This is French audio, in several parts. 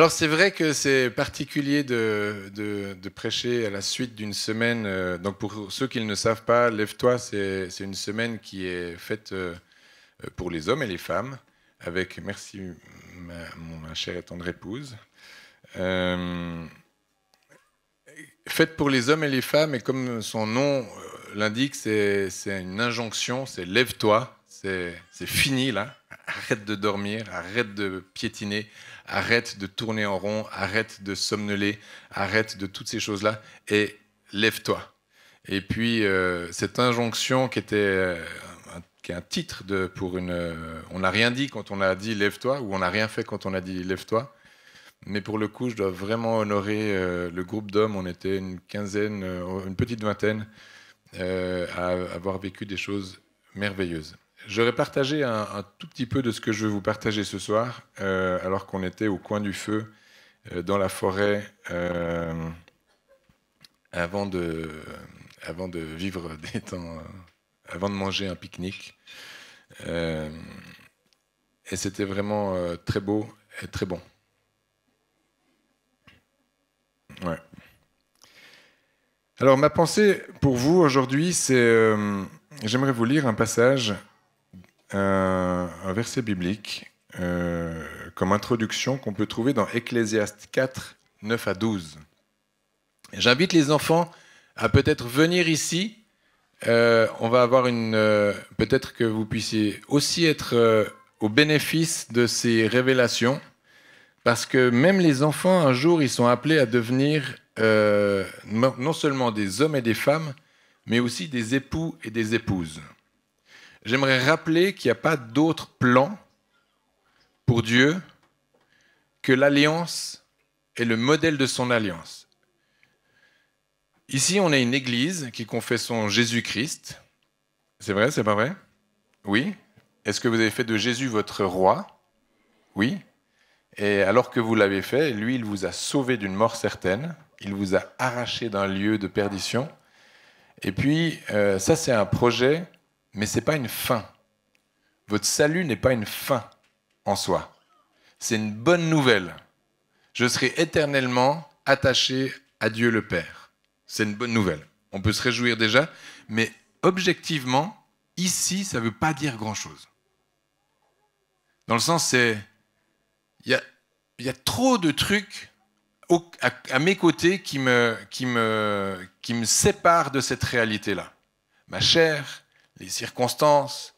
Alors c'est vrai que c'est particulier de prêcher à la suite d'une semaine. Donc pour ceux qui ne savent pas, Lève-toi, c'est une semaine qui est faite pour les hommes et les femmes, avec, merci ma chère et tendre épouse, faite pour les hommes et les femmes, et comme son nom l'indique, c'est une injonction, c'est lève-toi, c'est fini là, arrête de dormir, arrête de piétiner, arrête de tourner en rond, arrête de somnoler, arrête de toutes ces choses-là, et lève-toi. Et puis cette injonction qui était qui est un titre pour une... on n'a rien dit quand on a dit lève-toi, ou on n'a rien fait quand on a dit lève-toi. Mais pour le coup, je dois vraiment honorer le groupe d'hommes. On était une quinzaine, une petite vingtaine, à avoir vécu des choses merveilleuses. J'aurais partagé un tout petit peu de ce que je veux vous partager ce soir, alors qu'on était au coin du feu, dans la forêt, avant de vivre des temps, avant de manger un pique-nique. Et c'était vraiment très beau et très bon. Ouais. Alors ma pensée pour vous aujourd'hui, c'est j'aimerais vous lire un passage, un verset biblique comme introduction qu'on peut trouver dans Ecclésiaste 4, 9 à 12. J'invite les enfants à peut-être venir ici. On va avoir peut-être que vous puissiez aussi être au bénéfice de ces révélations. Parce que même les enfants, un jour, ils sont appelés à devenir non seulement des hommes et des femmes, mais aussi des époux et des épouses. J'aimerais rappeler qu'il n'y a pas d'autre plan pour Dieu que l'alliance et le modèle de son alliance. Ici, on est une église qui confesse son Jésus-Christ. C'est vrai, c'est pas vrai? Oui. Est-ce que vous avez fait de Jésus votre roi? Oui. Et alors que vous l'avez fait, lui, il vous a sauvé d'une mort certaine, il vous a arraché d'un lieu de perdition. Et puis, ça, c'est un projet, mais ce n'est pas une fin. Votre salut n'est pas une fin en soi. C'est une bonne nouvelle. Je serai éternellement attaché à Dieu le Père. C'est une bonne nouvelle. On peut se réjouir déjà, mais objectivement, ici, ça ne veut pas dire grand-chose. Dans le sens, il y a trop de trucs à mes côtés qui me séparent de cette réalité-là. Ma chair, les circonstances,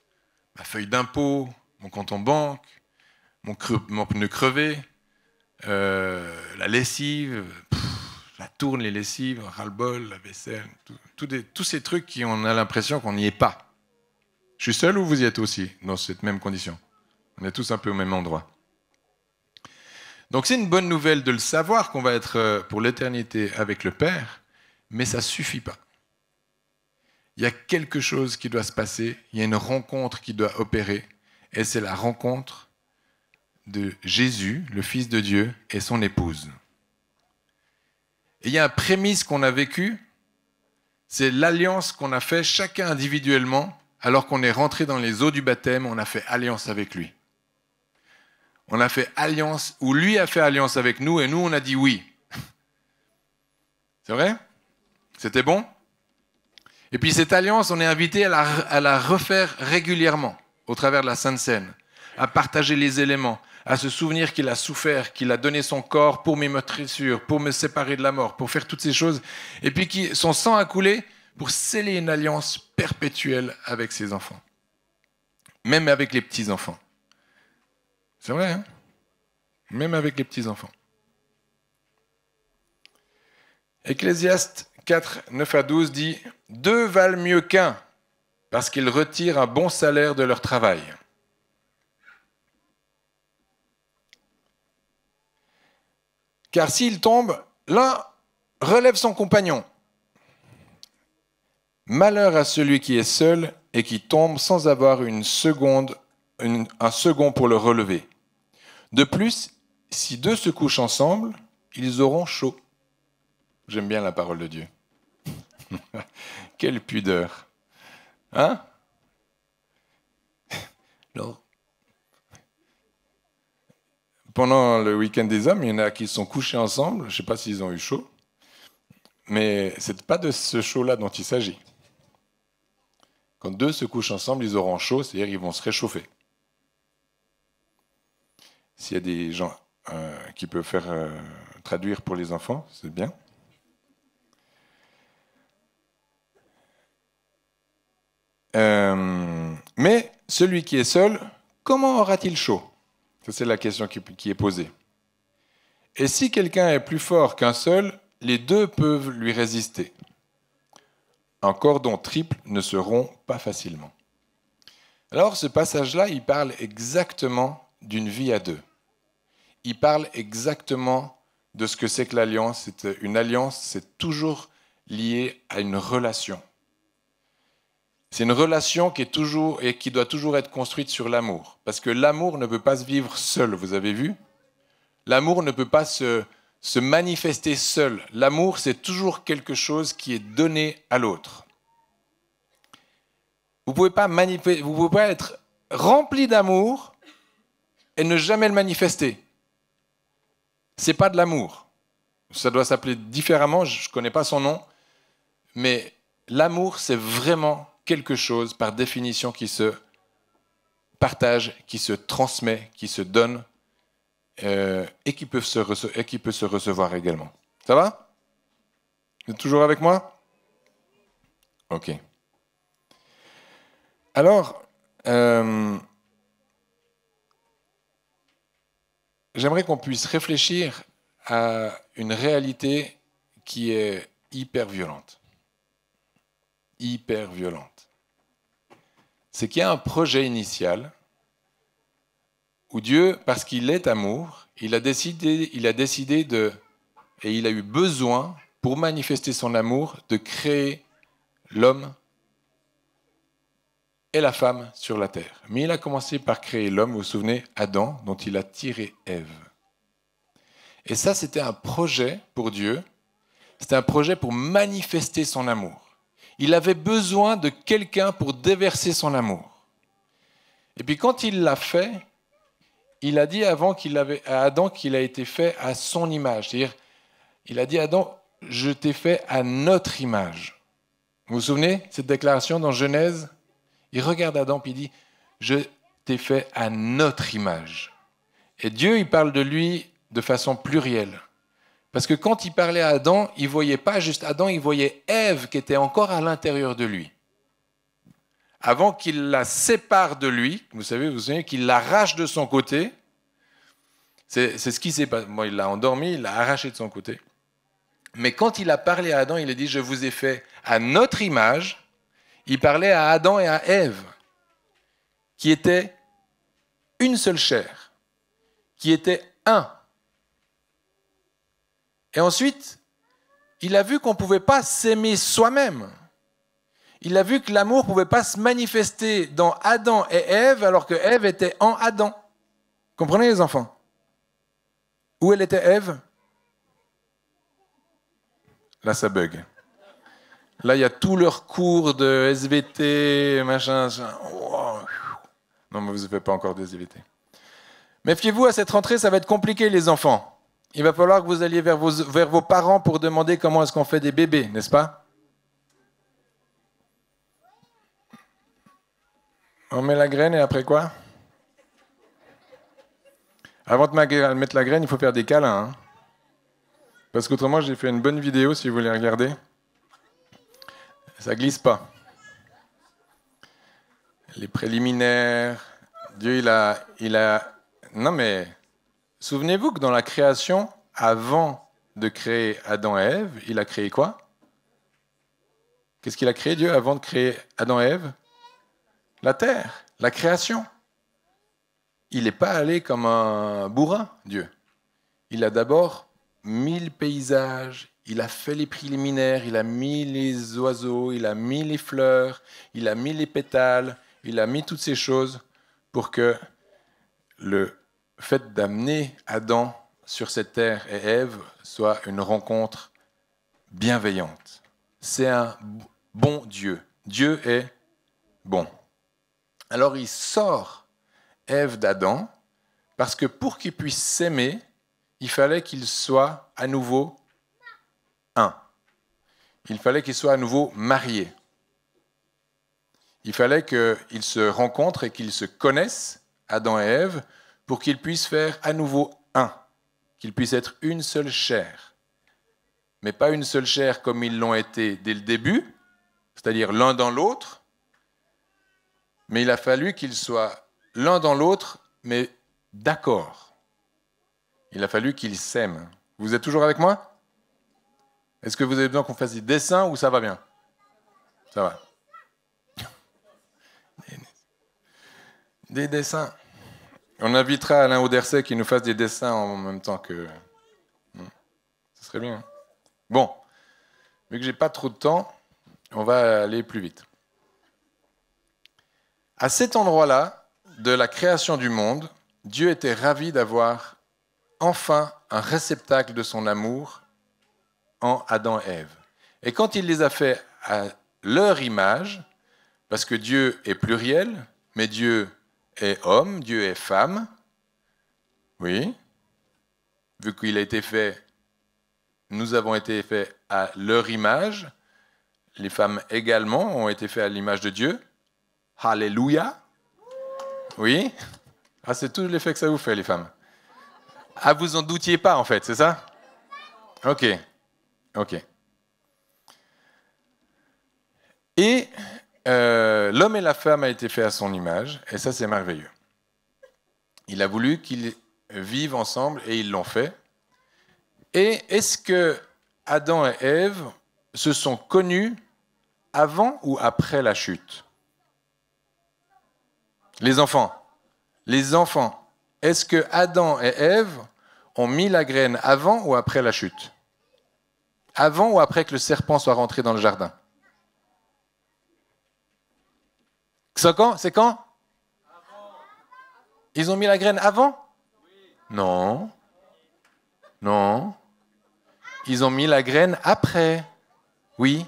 ma feuille d'impôt, mon compte en banque, mon pneu crevé, la lessive, la tourne, les lessives, ras-le-bol, la vaisselle, tous ces trucs qui on a l'impression qu'on n'y est pas. Je suis seul ou vous y êtes aussi dans cette même condition? On est tous un peu au même endroit. Donc c'est une bonne nouvelle de le savoir qu'on va être pour l'éternité avec le Père, mais ça ne suffit pas. Il y a quelque chose qui doit se passer, il y a une rencontre qui doit opérer, et c'est la rencontre de Jésus, le Fils de Dieu, et son épouse. Et il y a un prémisse qu'on a vécu, c'est l'alliance qu'on a fait chacun individuellement, alors qu'on est rentré dans les eaux du baptême, on a fait alliance avec lui. On a fait alliance, ou lui a fait alliance avec nous, et nous, on a dit oui. C'est vrai? C'était bon? Et puis cette alliance, on est invité à la refaire régulièrement, au travers de la Sainte Seine, à partager les éléments, à se souvenir qu'il a souffert, qu'il a donné son corps pour mes meurtrissures, pour me séparer de la mort, pour faire toutes ces choses, et puis son sang a coulé pour sceller une alliance perpétuelle avec ses enfants, même avec les petits-enfants. C'est vrai, hein? Même avec les petits-enfants. Ecclésiaste 4, 9 à 12 dit « Deux valent mieux qu'un, parce qu'ils retirent un bon salaire de leur travail. Car s'il tombe, l'un relève son compagnon. Malheur à celui qui est seul et qui tombe sans avoir un second pour le relever. De plus, si deux se couchent ensemble, ils auront chaud. » J'aime bien la parole de Dieu. Quelle pudeur. Hein? Alors, pendant le week-end des hommes, il y en a qui se sont couchés ensemble. Je ne sais pas s'ils ont eu chaud. Mais ce n'est pas de ce chaud-là dont il s'agit. Quand deux se couchent ensemble, ils auront chaud, c'est-à-dire qu'ils vont se réchauffer. S'il y a des gens qui peuvent faire traduire pour les enfants, c'est bien. Mais celui qui est seul, comment aura-t-il chaud? Ça, c'est la question qui est posée. Et si quelqu'un est plus fort qu'un seul, les deux peuvent lui résister. Un cordon triple ne se rompt pas facilement. Alors, ce passage-là, il parle exactement d'une vie à deux. Il parle exactement de ce que c'est que l'alliance. Une alliance, c'est toujours lié à une relation. C'est une relation qui doit toujours être construite sur l'amour. Parce que l'amour ne peut pas se vivre seul, vous avez vu? L'amour ne peut pas se manifester seul. L'amour, c'est toujours quelque chose qui est donné à l'autre. Vous ne pouvez pas être rempli d'amour et ne jamais le manifester. Ce n'est pas de l'amour. Ça doit s'appeler différemment, je ne connais pas son nom, mais l'amour, c'est vraiment quelque chose, par définition, qui se partage, qui se transmet, qui se donne, et qui peut se recevoir également. Ça va? Vous êtes toujours avec moi? Ok. Alors, j'aimerais qu'on puisse réfléchir à une réalité qui est hyper violente. Hyper violente. C'est qu'il y a un projet initial où Dieu, parce qu'il est amour, il a décidé et il a eu besoin, pour manifester son amour, de créer l'homme et la femme sur la terre. Mais il a commencé par créer l'homme, vous vous souvenez, Adam, dont il a tiré Ève. Et ça, c'était un projet pour Dieu, c'était un projet pour manifester son amour. Il avait besoin de quelqu'un pour déverser son amour. Et puis quand il l'a fait, il a dit à Adam qu'il a été fait à son image. C'est-à-dire, il a dit à Adam, je t'ai fait à notre image. Vous vous souvenez, cette déclaration dans Genèse? Il regarde Adam et il dit, je t'ai fait à notre image. Et Dieu, il parle de lui de façon plurielle. Parce que quand il parlait à Adam, il ne voyait pas juste Adam, il voyait Ève qui était encore à l'intérieur de lui. Avant qu'il la sépare de lui, vous savez, qu'il l'arrache de son côté, c'est ce qui s'est passé. Bon, il l'a endormi, il l'a arraché de son côté. Mais quand il a parlé à Adam, il a dit, je vous ai fait à notre image. Il parlait à Adam et à Ève, qui étaient une seule chair, qui étaient un. Et ensuite, il a vu qu'on ne pouvait pas s'aimer soi-même. Il a vu que l'amour ne pouvait pas se manifester dans Adam et Ève, alors que Ève était en Adam. Comprenez les enfants? Où elle était Ève? Là, ça bug. Là, il y a tous leurs cours de SVT, machin. Wow. Non, mais vous ne faites pas encore des SVT. Méfiez-vous, à cette rentrée, ça va être compliqué, les enfants. Il va falloir que vous alliez vers vos parents pour demander comment est-ce qu'on fait des bébés, n'est-ce pas? On met la graine et après quoi? Avant de mettre la graine, il faut faire des câlins. Hein. Parce qu'autrement, j'ai fait une bonne vidéo, si vous voulez regarder. Ça glisse pas. Les préliminaires, Dieu, il a... Non mais, souvenez-vous que dans la création, avant de créer Adam et Ève, il a créé quoi? Qu'est-ce qu'il a créé, Dieu, avant de créer Adam et Ève? La terre, la création. Il n'est pas allé comme un bourrin, Dieu. Il a d'abord mis le paysage, il a fait les préliminaires, il a mis les oiseaux, il a mis les fleurs, il a mis les pétales, il a mis toutes ces choses pour que le fait d'amener Adam sur cette terre et Ève soit une rencontre bienveillante. C'est un bon Dieu. Dieu est bon. Alors il sort Ève d'Adam Parce que pour qu'ils puissent s'aimer, il fallait qu'ils soient à nouveau un. Il fallait qu'ils soient à nouveau mariés. Il fallait qu'ils se rencontrent et qu'ils se connaissent, Adam et Ève, pour qu'ils puissent faire à nouveau un, qu'ils puissent être une seule chair. Mais pas une seule chair comme ils l'ont été dès le début, c'est-à-dire l'un dans l'autre, mais il a fallu qu'ils soient l'un dans l'autre, mais d'accord. Il a fallu qu'ils s'aiment. Vous êtes toujours avec moi ? Est-ce que vous avez besoin qu'on fasse des dessins ou ça va bien ? Ça va. Des dessins. On invitera Alain Auderset qui nous fasse des dessins en même temps que... Ce serait bien. Bon, vu que j'ai pas trop de temps, on va aller plus vite. À cet endroit-là, de la création du monde, Dieu était ravi d'avoir enfin un réceptacle de son amour en Adam et Ève. Et quand il les a fait à leur image, parce que Dieu est pluriel, mais Dieu est homme, Dieu est femme, oui, vu qu'il a été fait, nous avons été faits à leur image, les femmes également ont été faites à l'image de Dieu. Alléluia. Oui. Ah, c'est tout l'effet que ça vous fait, les femmes. Ah, vous en doutiez pas, en fait, c'est ça ? Ok. Ok. Et l'homme et la femme a été faits à son image, et ça, c'est merveilleux. Il a voulu qu'ils vivent ensemble, et ils l'ont fait. Et est-ce que Adam et Ève se sont connus avant ou après la chute ? Les enfants. Est-ce que Adam et Ève ont mis la graine avant ou après la chute ? Avant ou après que le serpent soit rentré dans le jardin ? C'est quand ? Ils ont mis la graine avant ? Non. Non. Ils ont mis la graine après. Oui.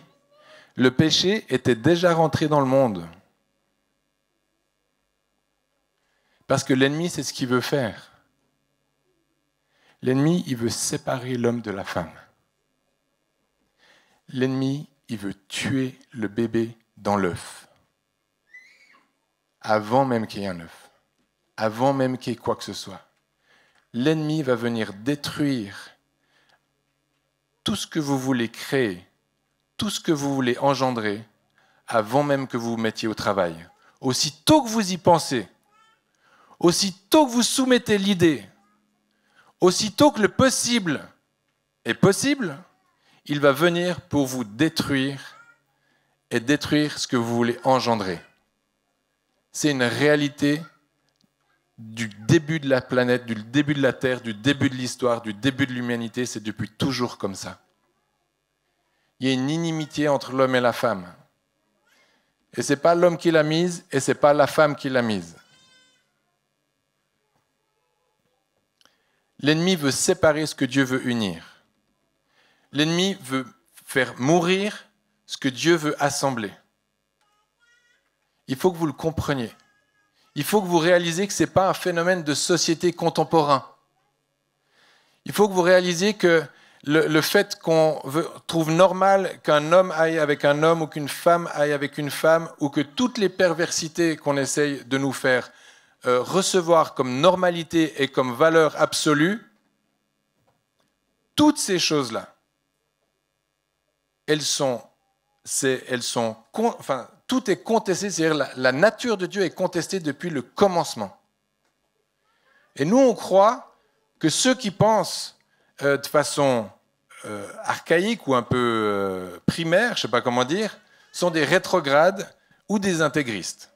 Le péché était déjà rentré dans le monde. Parce que l'ennemi, c'est ce qu'il veut faire. L'ennemi, il veut séparer l'homme de la femme. L'ennemi, il veut tuer le bébé dans l'œuf. Avant même qu'il y ait un œuf. Avant même qu'il y ait quoi que ce soit. L'ennemi va venir détruire tout ce que vous voulez créer, tout ce que vous voulez engendrer, avant même que vous vous mettiez au travail. Aussitôt que vous y pensez, aussitôt que vous soumettez l'idée, aussitôt que le possible est possible, il va venir pour vous détruire et détruire ce que vous voulez engendrer. C'est une réalité du début de la planète, du début de la Terre, du début de l'histoire, du début de l'humanité, c'est depuis toujours comme ça. Il y a une inimitié entre l'homme et la femme. Et ce n'est pas l'homme qui l'a mise, et ce n'est pas la femme qui l'a mise. L'ennemi veut séparer ce que Dieu veut unir. L'ennemi veut faire mourir ce que Dieu veut assembler. Il faut que vous le compreniez. Il faut que vous réalisiez que ce n'est pas un phénomène de société contemporain. Il faut que vous réalisiez que le fait qu'on trouve normal qu'un homme aille avec un homme ou qu'une femme aille avec une femme ou que toutes les perversités qu'on essaye de nous faire recevoir comme normalité et comme valeur absolue, toutes ces choses-là, tout est contesté, c'est-à-dire la nature de Dieu est contestée depuis le commencement. Et nous, on croit que ceux qui pensent de façon archaïque ou un peu primaire, je ne sais pas comment dire, sont des rétrogrades ou des intégristes.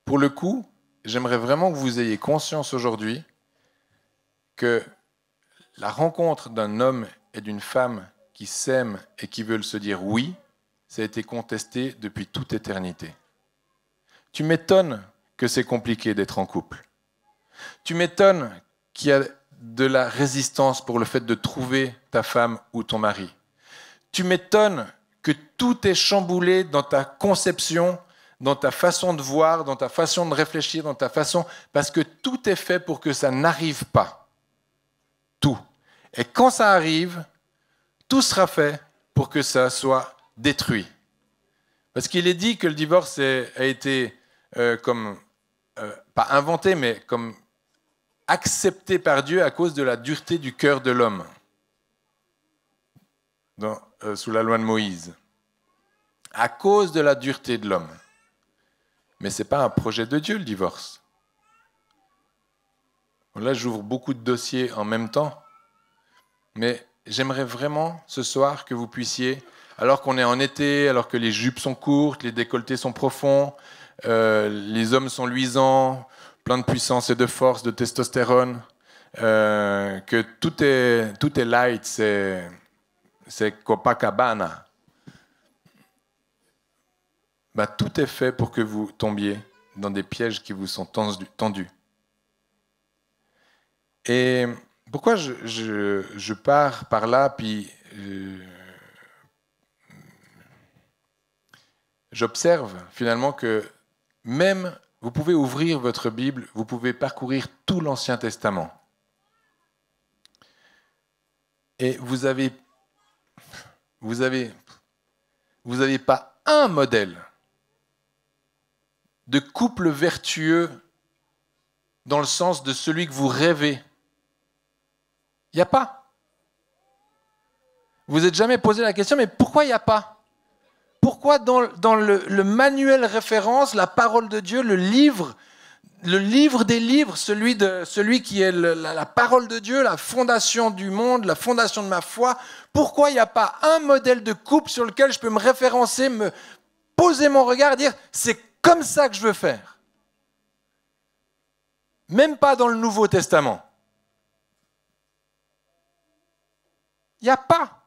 Pour le coup, j'aimerais vraiment que vous ayez conscience aujourd'hui que la rencontre d'un homme et d'une femme qui s'aiment et qui veulent se dire oui, ça a été contesté depuis toute éternité. Tu m'étonnes que c'est compliqué d'être en couple. Tu m'étonnes qu'il y a de la résistance pour le fait de trouver ta femme ou ton mari. Tu m'étonnes que tout est chamboulé dans ta conception dans ta façon de voir, dans ta façon de réfléchir, dans ta façon... Parce que tout est fait pour que ça n'arrive pas. Tout. Et quand ça arrive, tout sera fait pour que ça soit détruit. Parce qu'il est dit que le divorce a été pas inventé, mais comme accepté par Dieu à cause de la dureté du cœur de l'homme, sous la loi de Moïse. À cause de la dureté de l'homme. Mais ce n'est pas un projet de Dieu, le divorce. Là, j'ouvre beaucoup de dossiers en même temps. Mais j'aimerais vraiment, ce soir, que vous puissiez, alors qu'on est en été, alors que les jupes sont courtes, les décolletés sont profonds, les hommes sont luisants, plein de puissance et de force, de testostérone, que tout est light, c'est Copacabana. Tout est fait pour que vous tombiez dans des pièges qui vous sont tendus. Et pourquoi je pars par là, puis j'observe finalement que même vous pouvez ouvrir votre Bible, vous pouvez parcourir tout l'Ancien Testament. Et vous n'avez pas un modèle de couple vertueux dans le sens de celui que vous rêvez. Il n'y a pas. Vous n'êtes jamais posé la question, mais pourquoi il n'y a pas? Pourquoi dans le manuel référence, la parole de Dieu, le livre des livres, celui qui est la parole de Dieu, la fondation du monde, la fondation de ma foi, pourquoi il n'y a pas un modèle de couple sur lequel je peux me référencer, me poser mon regard et dire « c'est comme ça que je veux faire ». Même pas dans le Nouveau Testament. Il n'y a pas.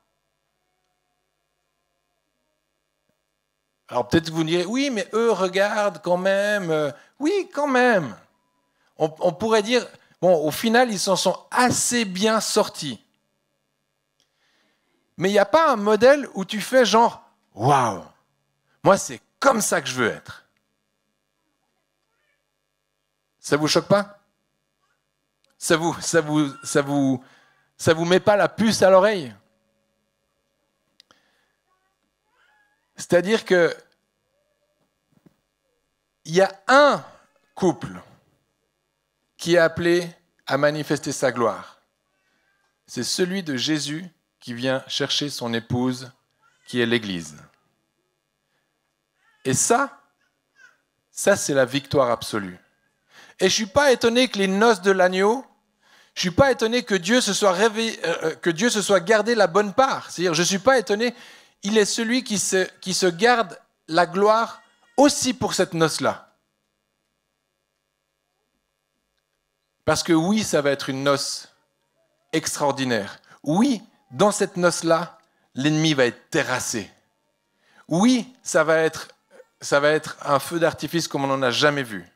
Alors peut-être que vous me direz, oui, mais eux regardent quand même. Oui, quand même. On pourrait dire, bon, au final, ils s'en sont assez bien sortis. Mais il n'y a pas un modèle où tu fais genre, waouh, moi c'est comme ça que je veux être. Ça vous choque pas? Ça vous met pas la puce à l'oreille? C'est-à-dire que il y a un couple qui est appelé à manifester sa gloire. C'est celui de Jésus qui vient chercher son épouse, qui est l'Église. Et ça c'est la victoire absolue. Et je ne suis pas étonné que les noces de l'agneau, je ne suis pas étonné que Dieu se soit gardé la bonne part. C'est-à-dire, je ne suis pas étonné, il est celui qui se garde la gloire aussi pour cette noce-là. Parce que oui, ça va être une noce extraordinaire. Oui, dans cette noce-là, l'ennemi va être terrassé. Oui, ça va être un feu d'artifice comme on n'en a jamais vu.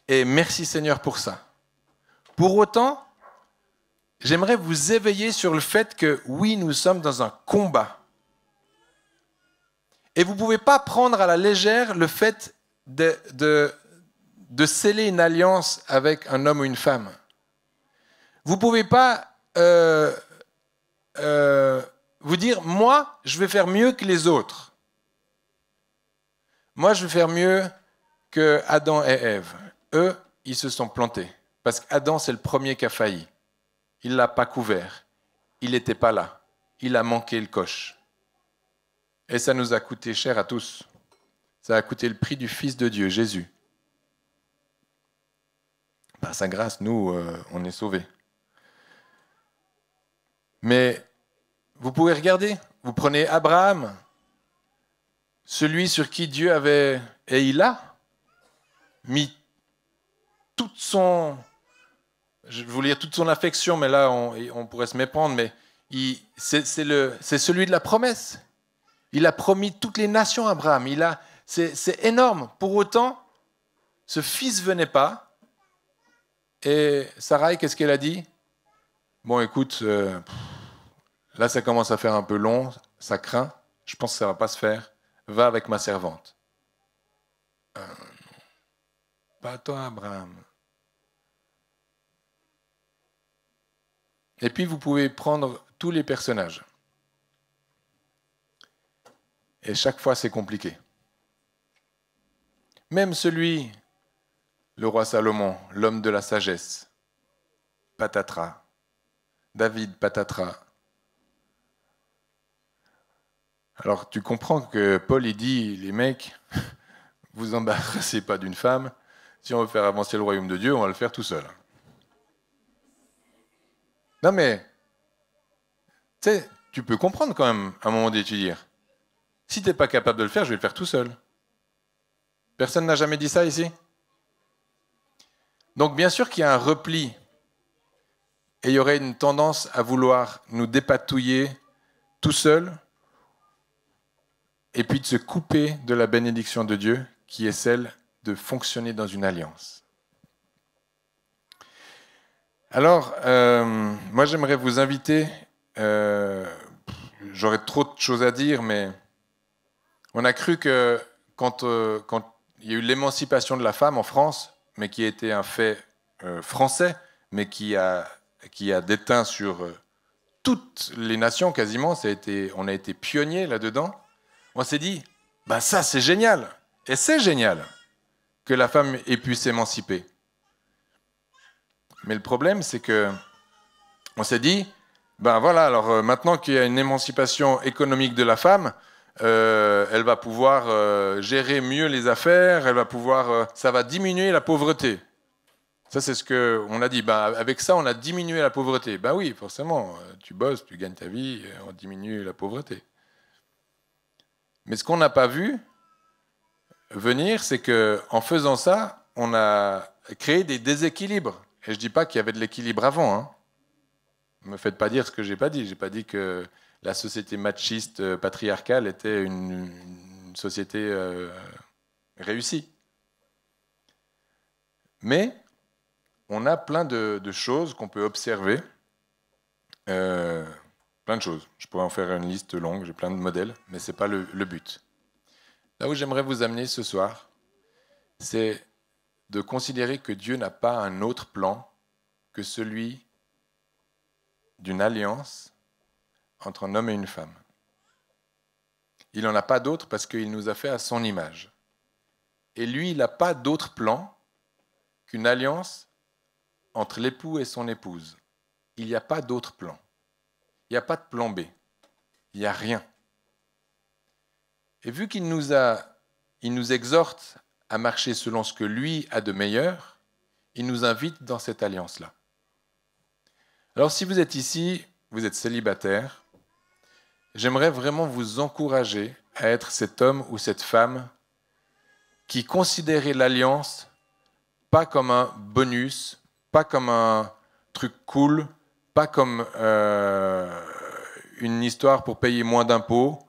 Et merci Seigneur pour ça. Pour autant, j'aimerais vous éveiller sur le fait que oui, nous sommes dans un combat. Et vous ne pouvez pas prendre à la légère le fait de sceller une alliance avec un homme ou une femme. Vous ne pouvez pas vous dire, moi, je vais faire mieux que les autres. Moi, je vais faire mieux que Adam et Ève. Eux, ils se sont plantés. Parce qu'Adam, c'est le premier qui a failli. Il ne l'a pas couvert. Il n'était pas là. Il a manqué le coche. Et ça nous a coûté cher à tous. Ça a coûté le prix du Fils de Dieu, Jésus. Par sa grâce, nous, on est sauvés. Mais vous pouvez regarder. Vous prenez Abraham, celui sur qui Dieu avait, et il a mis toute son, je voulais dire toute son affection, mais là on pourrait se méprendre, mais c'est celui de la promesse. Il a promis toutes les nations à Abraham. C'est énorme. Pour autant, ce fils venait pas. Et Sarai, qu'est-ce qu'elle a dit? Bon, écoute, là ça commence à faire un peu long, ça craint. Je pense que ça va pas se faire. Va avec ma servante. Pas toi, Abraham. Et puis vous pouvez prendre tous les personnages. Et chaque fois, c'est compliqué. Même celui, le roi Salomon, l'homme de la sagesse, patatras. David, patatras. Alors tu comprends que Paul, il dit, les mecs, vous embarrassez pas d'une femme. Si on veut faire avancer le royaume de Dieu, on va le faire tout seul. Non mais, tu sais, tu peux comprendre quand même à un moment d'étudier. Si tu n'es pas capable de le faire, je vais le faire tout seul. Personne n'a jamais dit ça ici? Donc bien sûr qu'il y a un repli. Et il y aurait une tendance à vouloir nous dépatouiller tout seul et puis de se couper de la bénédiction de Dieu qui est celle de fonctionner dans une alliance. Alors, moi j'aimerais vous inviter, j'aurais trop de choses à dire, mais on a cru que quand il y a eu l'émancipation de la femme en France, mais qui a été un fait français, mais qui a déteint sur toutes les nations quasiment, on a été pionniers là-dedans, on s'est dit, ben ça c'est génial, et c'est génial que la femme ait pu s'émanciper. Mais le problème c'est que on s'est dit, ben voilà, alors maintenant qu'il y a une émancipation économique de la femme, elle va pouvoir gérer mieux les affaires, elle va pouvoir, ça va diminuer la pauvreté. Ça, c'est ce qu'on a dit. Ben, avec ça, on a diminué la pauvreté. Ben oui, forcément, tu bosses, tu gagnes ta vie, on diminue la pauvreté. Mais ce qu'on n'a pas vu venir, c'est qu'en faisant ça, on a créé des déséquilibres. Et je ne dis pas qu'il y avait de l'équilibre avant. Hein. Ne me faites pas dire ce que je n'ai pas dit. Je n'ai pas dit que la société machiste, patriarcale, était une société réussie. Mais on a plein de choses qu'on peut observer. Plein de choses. Je pourrais en faire une liste longue, j'ai plein de modèles, mais ce n'est pas le but. Là où j'aimerais vous amener ce soir, c'est de considérer que Dieu n'a pas un autre plan que celui d'une alliance entre un homme et une femme. Il n'en a pas d'autre parce qu'il nous a fait à son image. Et lui, il n'a pas d'autre plan qu'une alliance entre l'époux et son épouse. Il n'y a pas d'autre plan. Il n'y a pas de plan B. Il n'y a rien. Et vu qu'il nous exhorte à marcher selon ce que lui a de meilleur, il nous invite dans cette alliance-là. Alors si vous êtes ici, vous êtes célibataire, j'aimerais vraiment vous encourager à être cet homme ou cette femme qui considérait l'alliance pas comme un bonus, pas comme un truc cool, pas comme une histoire pour payer moins d'impôts,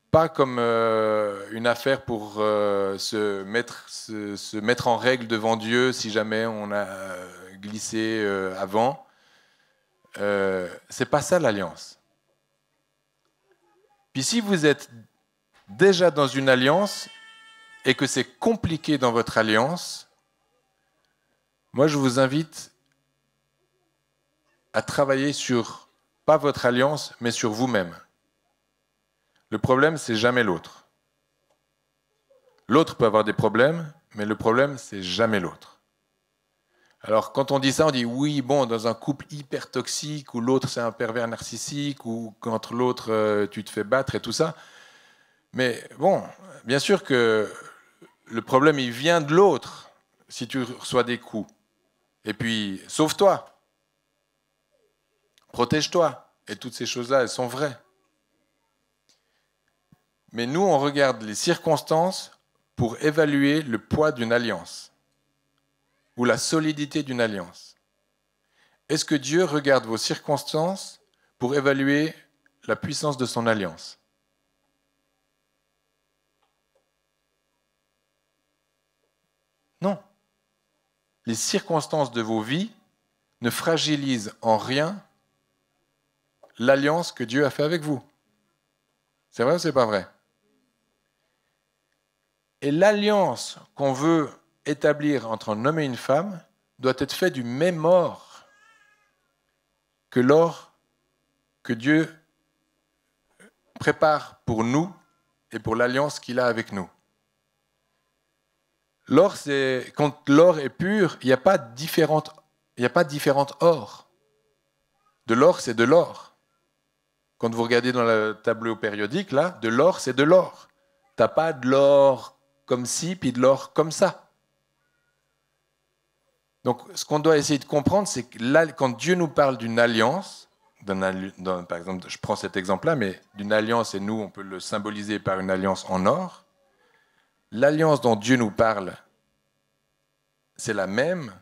pas comme une affaire pour se mettre en règle devant Dieu si jamais on a glissé avant. C'est pas ça l'alliance. Puis si vous êtes déjà dans une alliance et que c'est compliqué dans votre alliance, moi je vous invite à travailler sur, pas votre alliance, mais sur vous-même. Le problème, c'est jamais l'autre. L'autre peut avoir des problèmes, mais le problème, c'est jamais l'autre. Alors, quand on dit ça, on dit oui, bon, dans un couple hyper toxique, où l'autre c'est un pervers narcissique, ou contre l'autre tu te fais battre et tout ça. Mais bon, bien sûr que le problème, il vient de l'autre, si tu reçois des coups. Et puis, sauve-toi. Protège-toi. Et toutes ces choses-là, elles sont vraies. Mais nous, on regarde les circonstances pour évaluer le poids d'une alliance ou la solidité d'une alliance. Est-ce que Dieu regarde vos circonstances pour évaluer la puissance de son alliance? Non. Les circonstances de vos vies ne fragilisent en rien l'alliance que Dieu a fait avec vous. C'est vrai ou c'est pas vrai? Et l'alliance qu'on veut établir entre un homme et une femme doit être faite du même or que l'or que Dieu prépare pour nous et pour l'alliance qu'il a avec nous. L'or, quand l'or est pur, il n'y a pas différentes ors. De l'or, c'est de l'or. Quand vous regardez dans le tableau périodique, là, de l'or, c'est de l'or. Tu n'as pas de l'or comme ci, puis de l'or comme ça. Donc, ce qu'on doit essayer de comprendre, c'est que là, quand Dieu nous parle d'une alliance, par exemple, je prends cet exemple-là, mais d'une alliance, et nous, on peut le symboliser par une alliance en or, l'alliance dont Dieu nous parle, c'est la même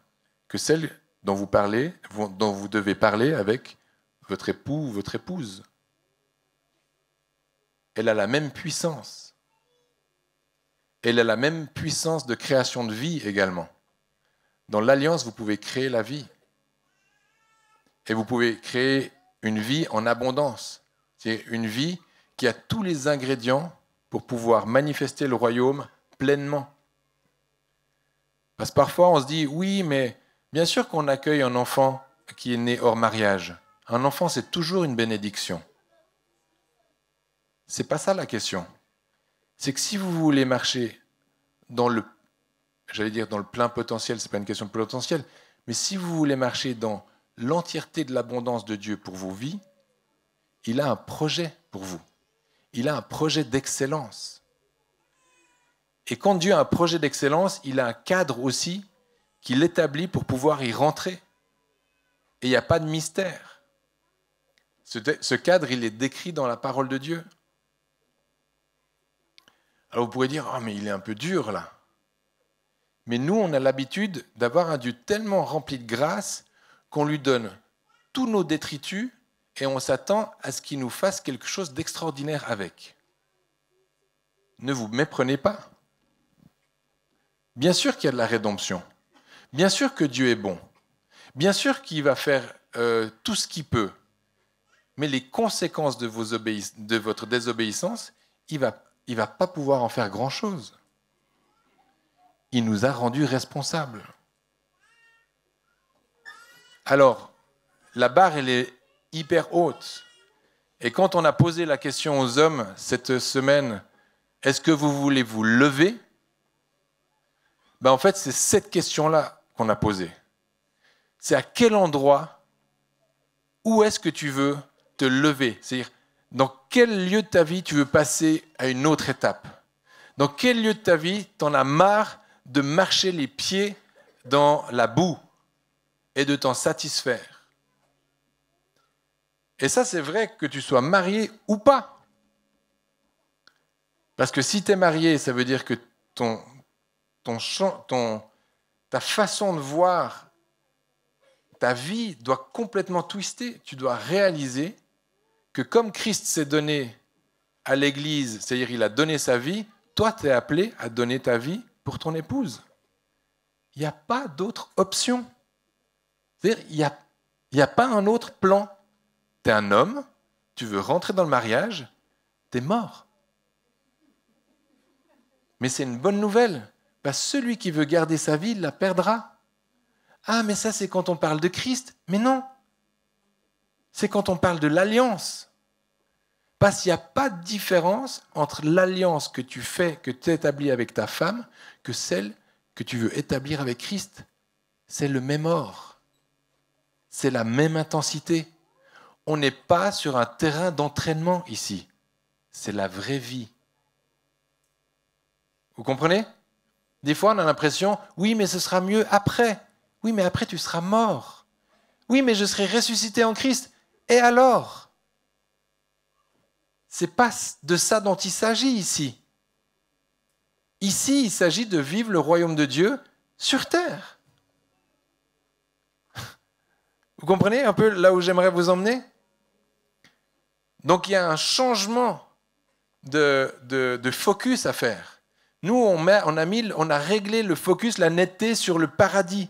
que celle dont vous parlez, dont vous devez parler avec votre époux ou votre épouse. Elle a la même puissance. Elle a la même puissance de création de vie également. Dans l'alliance, vous pouvez créer la vie. Et vous pouvez créer une vie en abondance. C'est une vie qui a tous les ingrédients pour pouvoir manifester le royaume pleinement. Parce que parfois, on se dit, oui, mais bien sûr qu'on accueille un enfant qui est né hors mariage. Un enfant, c'est toujours une bénédiction. C'est pas ça la question. C'est que si vous voulez marcher dans le plein potentiel, c'est pas une question de potentiel, mais si vous voulez marcher dans l'entièreté de l'abondance de Dieu pour vos vies, il a un projet pour vous. Il a un projet d'excellence. Et quand Dieu a un projet d'excellence, il a un cadre aussi qu'il établit pour pouvoir y rentrer. Et il n'y a pas de mystère. Ce cadre, il est décrit dans la parole de Dieu. Alors vous pourrez dire, « Ah, mais il est un peu dur là ». Mais nous, on a l'habitude d'avoir un Dieu tellement rempli de grâce qu'on lui donne tous nos détritus et on s'attend à ce qu'il nous fasse quelque chose d'extraordinaire avec. Ne vous méprenez pas. Bien sûr qu'il y a de la rédemption. Bien sûr que Dieu est bon. Bien sûr qu'il va faire tout ce qu'il peut. Mais les conséquences de votre désobéissance, il va pas pouvoir en faire grand-chose. Il nous a rendus responsables. Alors, la barre, elle est hyper haute. Et quand on a posé la question aux hommes cette semaine, est-ce que vous voulez vous lever ? En fait, c'est cette question-là qu'on a posée. C'est à quel endroit, où est-ce que tu veux te lever ? C'est-à-dire, dans quel lieu de ta vie tu veux passer à une autre étape ? Dans quel lieu de ta vie t'en as marre de marcher les pieds dans la boue et de t'en satisfaire. Et ça, c'est vrai que tu sois marié ou pas. Parce que si tu es marié, ça veut dire que ta façon de voir ta vie doit complètement twister. Tu dois réaliser que comme Christ s'est donné à l'Église, c'est-à-dire il a donné sa vie, toi, tu es appelé à donner ta vie pour ton épouse. Il n'y a pas d'autre option. C'est-à-dire, il n'y a pas un autre plan. Tu es un homme, tu veux rentrer dans le mariage, tu es mort. Mais c'est une bonne nouvelle, parce que celui qui veut garder sa vie, il la perdra. Ah, mais ça, c'est quand on parle de Christ. Mais non, c'est quand on parle de l'alliance. Parce qu'il n'y a pas de différence entre l'alliance que tu fais, que tu établis avec ta femme, que celle que tu veux établir avec Christ. C'est le même or. C'est la même intensité. On n'est pas sur un terrain d'entraînement ici. C'est la vraie vie. Vous comprenez ? Des fois, on a l'impression, oui, mais ce sera mieux après. Oui, mais après, tu seras mort. Oui, mais je serai ressuscité en Christ. Et alors ? Ce n'est pas de ça dont il s'agit ici. Ici, il s'agit de vivre le royaume de Dieu sur terre. Vous comprenez un peu là où j'aimerais vous emmener ? Donc, il y a un changement de focus à faire. Nous, on a réglé le focus, la netteté sur le paradis.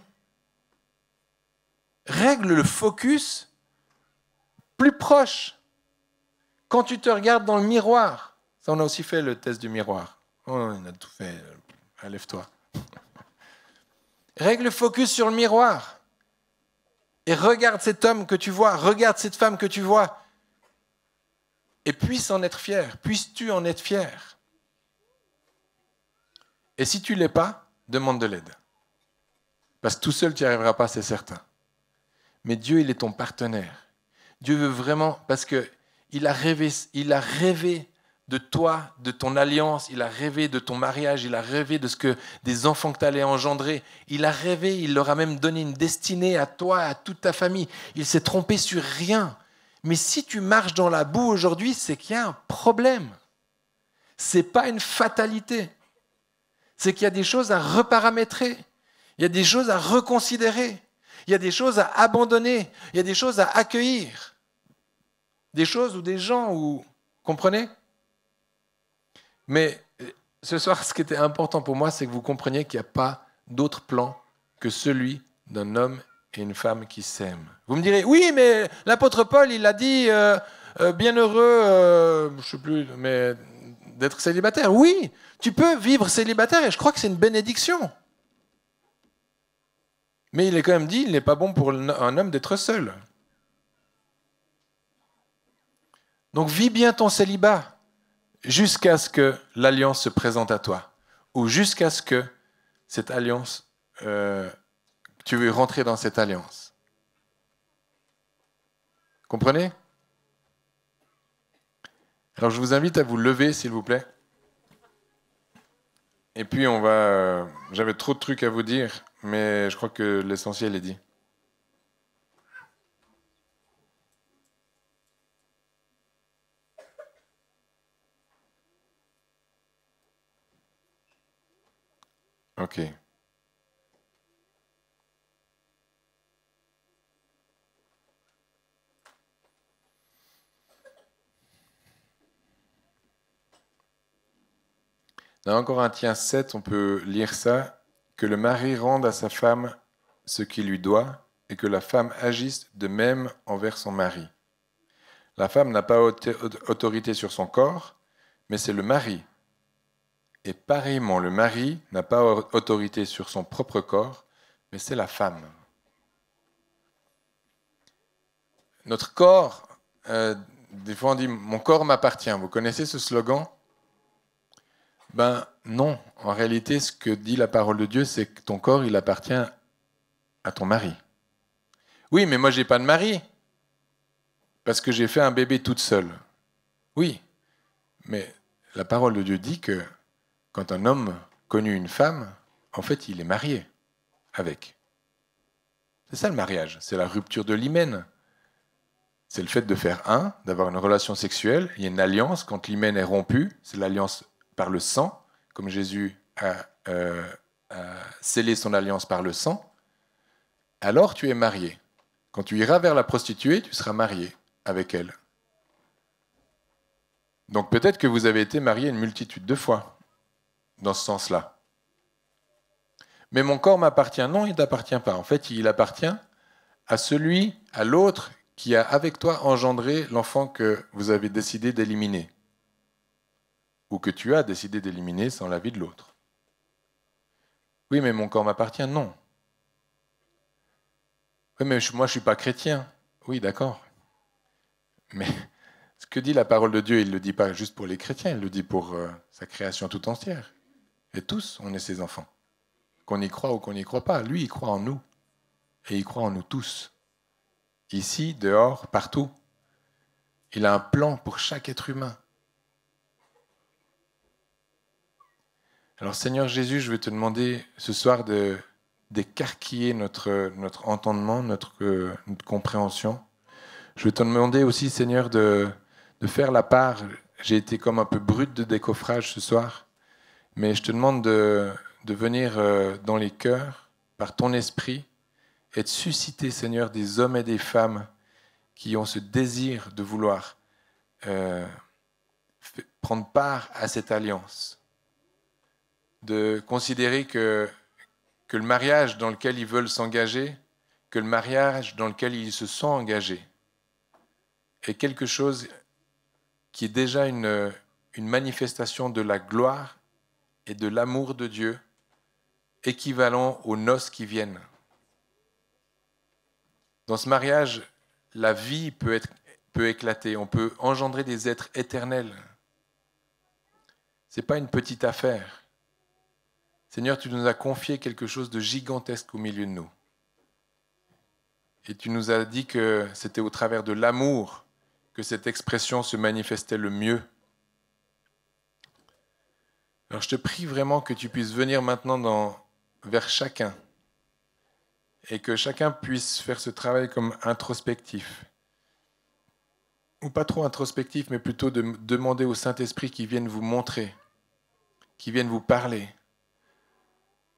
Règle le focus plus proche. Quand tu te regardes dans le miroir, ça on a aussi fait le test du miroir, Oh, il a tout fait. Lève-toi. Règle le focus sur le miroir. Et regarde cet homme que tu vois, regarde cette femme que tu vois. Et puisse en être fier, puisses-tu en être fier. Et si tu ne l'es pas, demande de l'aide. Parce que tout seul, tu n'y arriveras pas, c'est certain. Mais Dieu, il est ton partenaire. Dieu veut vraiment, parce qu'il a rêvé de toi, de ton alliance, il a rêvé de ton mariage, il a rêvé de des enfants que tu allais engendrer. Il a rêvé, il leur a même donné une destinée à toi, à toute ta famille. Il s'est trompé sur rien. Mais si tu marches dans la boue aujourd'hui, c'est qu'il y a un problème. Ce n'est pas une fatalité. C'est qu'il y a des choses à reparamétrer. Il y a des choses à reconsidérer. Il y a des choses à abandonner. Il y a des choses à accueillir. Des choses ou des gens où... Comprenez ? Mais ce soir, ce qui était important pour moi, c'est que vous compreniez qu'il n'y a pas d'autre plan que celui d'un homme et une femme qui s'aiment. Vous me direz, oui, mais l'apôtre Paul, il a dit, bienheureux, je ne sais plus, mais d'être célibataire. Oui, tu peux vivre célibataire et je crois que c'est une bénédiction. Mais il est quand même dit, il n'est pas bon pour un homme d'être seul. Donc vis bien ton célibat jusqu'à ce que l'alliance se présente à toi ou jusqu'à ce que cette alliance, tu veux rentrer dans cette alliance. Comprenez ? Alors je vous invite à vous lever, s'il vous plaît. Et puis on va... j'avais trop de trucs à vous dire, mais je crois que l'essentiel est dit. Ok. Dans 1 Corinthiens 7, on peut lire ça, que le mari rende à sa femme ce qu'il lui doit et que la femme agisse de même envers son mari. La femme n'a pas autorité sur son corps, mais c'est le mari. Et pareillement, le mari n'a pas autorité sur son propre corps, mais c'est la femme. Notre corps, des fois on dit « mon corps m'appartient ». Vous connaissez ce slogan ? Ben non, en réalité, ce que dit la parole de Dieu, c'est que ton corps, il appartient à ton mari. Oui, mais moi, j'ai pas de mari, parce que j'ai fait un bébé toute seule. Oui, mais la parole de Dieu dit que quand un homme connut une femme, en fait, il est marié avec. C'est ça le mariage, c'est la rupture de l'hymen. C'est le fait de faire un, d'avoir une relation sexuelle, il y a une alliance, quand l'hymen est rompu, c'est l'alliance par le sang, comme Jésus a scellé son alliance par le sang, alors tu es marié. Quand tu iras vers la prostituée, tu seras marié avec elle. Donc peut-être que vous avez été marié une multitude de fois, dans ce sens-là. Mais mon corps m'appartient. Non, il ne t'appartient pas. En fait, il appartient à celui, à l'autre, qui a avec toi engendré l'enfant que vous avez décidé d'éliminer. Ou que tu as décidé d'éliminer sans l'avis de l'autre. Oui, mais mon corps m'appartient. Non. Oui, mais moi, je ne suis pas chrétien. Oui, d'accord. Mais ce que dit la parole de Dieu, il ne le dit pas juste pour les chrétiens, il le dit pour sa création tout entière. Et tous, on est ses enfants. Qu'on y croit ou qu'on n'y croit pas, lui, il croit en nous. Et il croit en nous tous. Ici, dehors, partout. Il a un plan pour chaque être humain. Alors Seigneur Jésus, je vais te demander ce soir d'écarquiller notre entendement, notre compréhension. Je vais te demander aussi, Seigneur, de faire la part. J'ai été comme un peu brut de décoffrage ce soir, mais je te demande de venir dans les cœurs, par ton esprit, et de susciter, Seigneur, des hommes et des femmes qui ont ce désir de vouloir prendre part à cette alliance, de considérer que le mariage dans lequel ils veulent s'engager, que le mariage dans lequel ils se sont engagés, est quelque chose qui est déjà une manifestation de la gloire et de l'amour de Dieu équivalent aux noces qui viennent. Dans ce mariage, la vie peut éclater, on peut engendrer des êtres éternels. Ce n'est pas une petite affaire. Seigneur, tu nous as confié quelque chose de gigantesque au milieu de nous. Et tu nous as dit que c'était au travers de l'amour que cette expression se manifestait le mieux. Alors je te prie vraiment que tu puisses venir maintenant vers chacun et que chacun puisse faire ce travail comme introspectif. Ou pas trop introspectif, mais plutôt de demander au Saint-Esprit qu'il vienne vous montrer, qu'il vienne vous parler.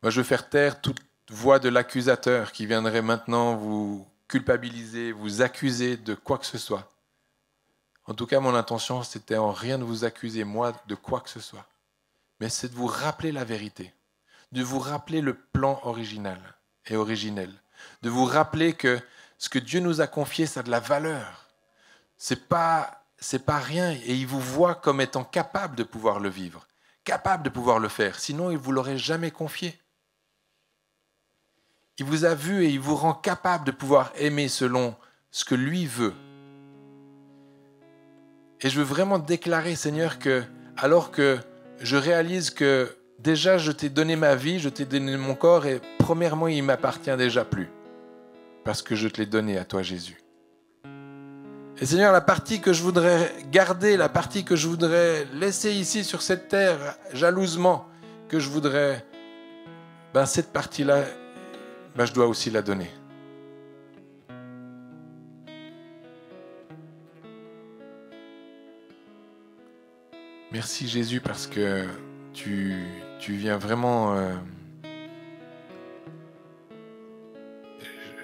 Moi, je veux faire taire toute voix de l'accusateur qui viendrait maintenant vous culpabiliser, vous accuser de quoi que ce soit. En tout cas, mon intention, c'était en rien de vous accuser, moi, de quoi que ce soit. Mais c'est de vous rappeler la vérité, de vous rappeler le plan original et originel, de vous rappeler que ce que Dieu nous a confié, ça a de la valeur. C'est pas rien, et il vous voit comme étant capable de pouvoir le vivre, capable de pouvoir le faire, sinon il ne vous l'aurait jamais confié. Il vous a vu et il vous rend capable de pouvoir aimer selon ce que lui veut. Et je veux vraiment déclarer, Seigneur, que alors que je réalise que déjà je t'ai donné ma vie, je t'ai donné mon corps, et premièrement, il ne m'appartient déjà plus, parce que je te l'ai donné à toi, Jésus. Et Seigneur, la partie que je voudrais garder, la partie que je voudrais laisser ici sur cette terre, jalousement, que je voudrais, cette partie-là, je dois aussi la donner. Merci Jésus parce que tu viens vraiment...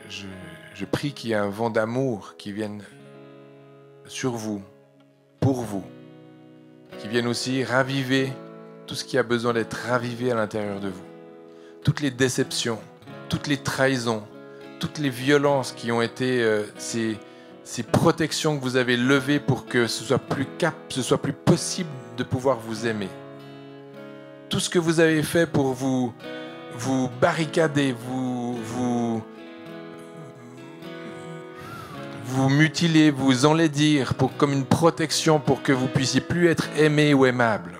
Je prie qu'il y ait un vent d'amour qui vienne sur vous, pour vous, qui vienne aussi raviver tout ce qui a besoin d'être ravivé à l'intérieur de vous. Toutes les déceptions, toutes les trahisons, toutes les violences qui ont été ces protections que vous avez levées pour que ce soit plus possible de pouvoir vous aimer. Tout ce que vous avez fait pour vous barricader, vous mutiler, vous enlaidir comme une protection pour que vous puissiez plus être aimé ou aimable.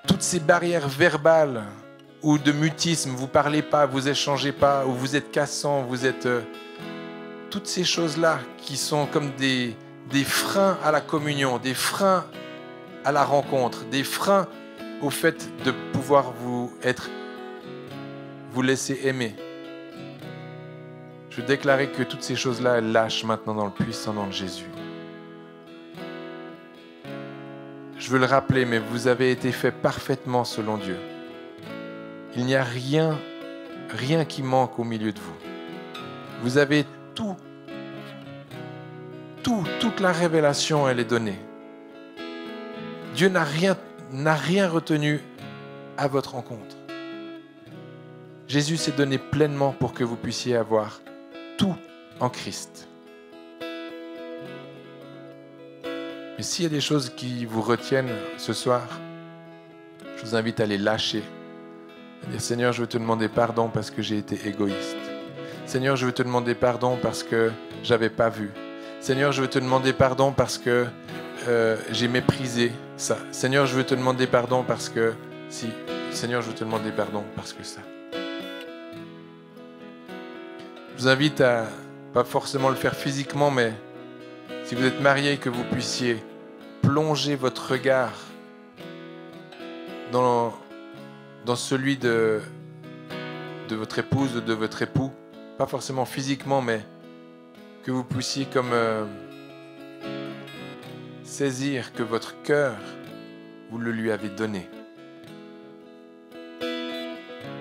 Toutes ces barrières verbales ou de mutisme, vous ne parlez pas, vous échangez pas, ou vous êtes cassant, vous êtes... toutes ces choses-là qui sont comme des freins à la communion, des freins à la rencontre, des freins au fait de pouvoir vous laisser aimer. Je veux déclarer que toutes ces choses-là, elles lâchent maintenant dans le puissant nom de Jésus. Je veux le rappeler, mais vous avez été fait parfaitement selon Dieu. Il n'y a rien qui manque au milieu de vous. Vous avez toute la révélation, elle est donnée. Dieu n'a rien retenu à votre rencontre. Jésus s'est donné pleinement pour que vous puissiez avoir tout en Christ. Mais s'il y a des choses qui vous retiennent ce soir, je vous invite à les lâcher. À dire, Seigneur, je veux te demander pardon parce que j'ai été égoïste. Seigneur, je veux te demander pardon parce que j'avais pas vu. Seigneur, je veux te demander pardon parce que j'ai méprisé ça. Seigneur, je veux te demander pardon parce que si. Seigneur, je veux te demander pardon parce que ça. Je vous invite à, pas forcément le faire physiquement, mais si vous êtes marié, que vous puissiez plonger votre regard dans celui de votre épouse ou de votre époux, pas forcément physiquement, mais que vous puissiez comme saisir que votre cœur, vous le lui avez donné.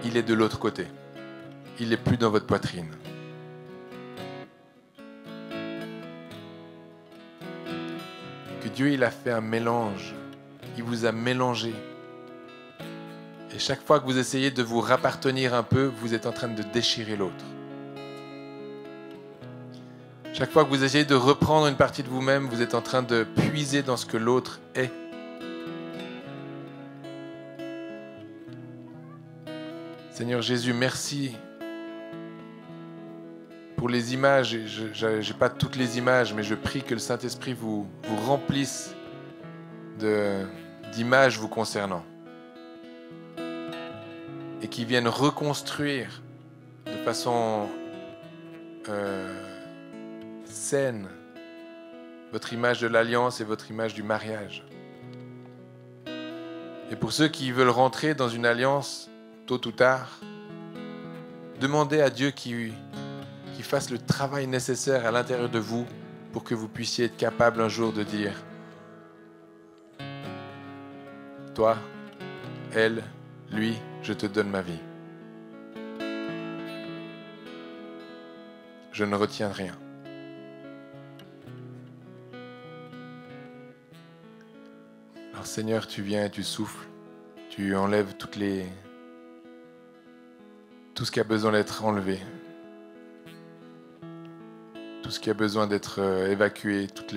Il est de l'autre côté. Il n'est plus dans votre poitrine. Que Dieu, il a fait un mélange. Il vous a mélangé. Et chaque fois que vous essayez de vous rappartenir un peu, vous êtes en train de déchirer l'autre. Chaque fois que vous essayez de reprendre une partie de vous-même, vous êtes en train de puiser dans ce que l'autre est. Seigneur Jésus, merci pour les images. Je n'ai pas toutes les images, mais je prie que le Saint-Esprit vous remplisse d'images vous concernant et qui viennent reconstruire de façon saine votre image de l'alliance et votre image du mariage. Et pour ceux qui veulent rentrer dans une alliance tôt ou tard, demandez à Dieu qu'il fasse le travail nécessaire à l'intérieur de vous pour que vous puissiez être capable un jour de dire: toi, elle, lui, je te donne ma vie. Je ne retiens rien. Alors Seigneur, tu viens et tu souffles, tu enlèves tout ce qui a besoin d'être enlevé, tout ce qui a besoin d'être évacué, toutes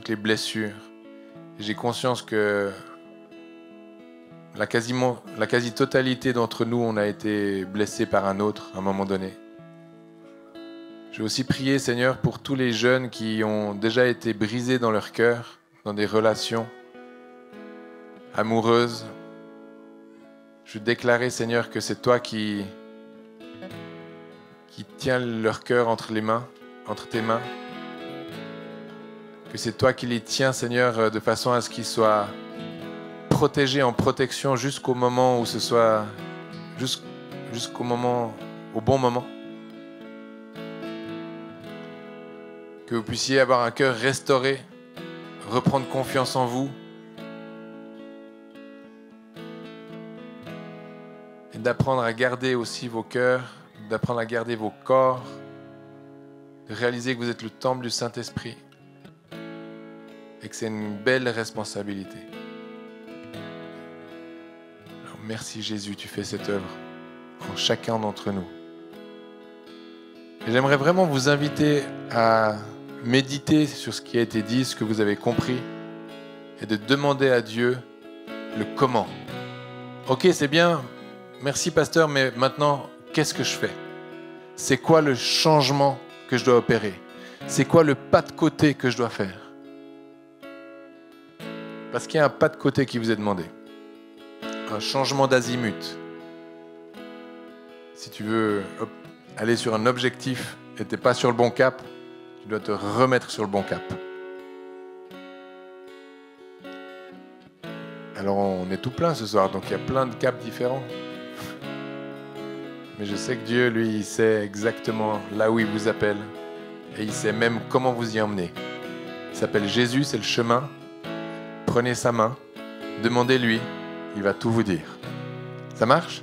les blessures. Et j'ai conscience que la quasi-totalité d'entre nous, on a été blessés par un autre à un moment donné. Je vais aussi prier, Seigneur, pour tous les jeunes qui ont déjà été brisés dans leur cœur, dans des relations amoureuses. Je déclarais, Seigneur, que c'est toi qui tiens leur cœur entre tes mains. Que c'est toi qui les tiens, Seigneur, de façon à ce qu'ils soient protégés en protection jusqu'au moment où ce soit, jusqu'au moment, au bon moment. Que vous puissiez avoir un cœur restauré, reprendre confiance en vous et d'apprendre à garder aussi vos cœurs, d'apprendre à garder vos corps, de réaliser que vous êtes le temple du Saint-Esprit et que c'est une belle responsabilité. Alors merci Jésus, tu fais cette œuvre en chacun d'entre nous. Et j'aimerais vraiment vous inviter à méditer sur ce qui a été dit, ce que vous avez compris, et de demander à Dieu le comment. Ok, c'est bien, merci pasteur, mais maintenant, qu'est-ce que je fais? C'est quoi le changement que je dois opérer? C'est quoi le pas de côté que je dois faire? Parce qu'il y a un pas de côté qui vous est demandé. Un changement d'azimut. Si tu veux aller sur un objectif et tu n'es pas sur le bon cap, tu dois te remettre sur le bon cap. Alors on est tout plein ce soir, donc il y a plein de caps différents. Mais je sais que Dieu, lui, il sait exactement là où il vous appelle. Et il sait même comment vous y emmener. Il s'appelle Jésus, c'est le chemin. Prenez sa main, demandez-lui, il va tout vous dire. Ça marche ?